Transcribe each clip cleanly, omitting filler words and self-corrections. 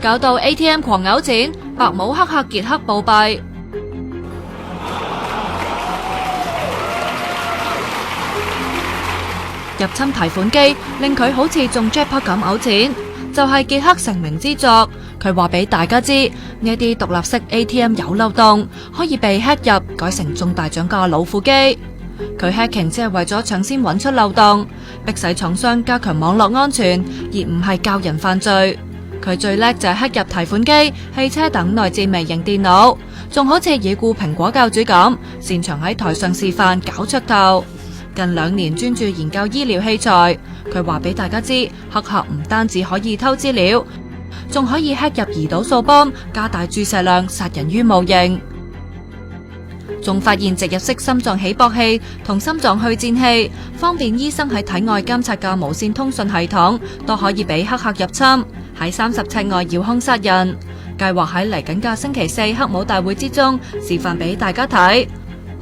搞到 ATM 狂嘔錢，白帽黑客傑克暴斃。入侵提款機令佢好似中 jackpot 咁嘔錢，就係傑克成名之作。佢話俾大家知，呢啲獨立式 ATM 有漏洞，可以被 hack 入，改成中大獎嘅老虎機。佢 hacking 只係為咗搶先揾出漏洞，迫使廠商加強網絡安全，而唔係教人犯罪。佢最叻就係 hack 入提款機、汽車等內置微型電腦，仲好似已故蘋果教主咁，擅長喺台上示範搞噱頭。近2年專注研究醫療器材，佢話俾大家知，黑客唔單止可以偷資料，仲可以 hack 入胰島素泵，加大注射量，殺人於無形。仲發現植入式心臟起搏器同心臟去顫器，方便醫生喺體外監察嘅無線通訊系統都可以俾黑客入侵，喺30尺外遙控殺人。計劃喺嚟緊嘅星期4黑帽大會之中示範俾大家睇。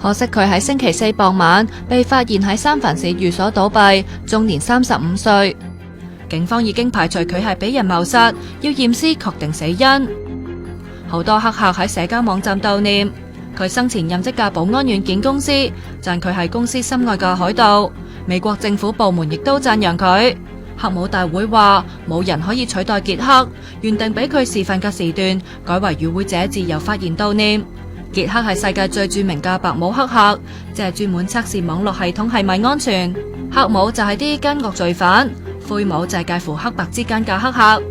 可惜佢喺星期4傍晚被發現喺三藩市寓所倒斃，終年35歲。警方已經排除佢係俾人謀殺，要驗屍確定死因。好多黑客喺社交網站悼念佢生前任職嘅保安軟件公司，讚佢係公司心愛嘅海盜。美國政府部門亦都讚揚佢。黑帽大會話冇人可以取代傑克，原定俾佢示範嘅時段改為與會者自由發言悼念。傑克係世界最著名嘅白帽黑客，即係專門測試網絡系統係咪安全。黑帽就係啲奸惡罪犯，灰帽就係介乎黑白之間嘅黑客。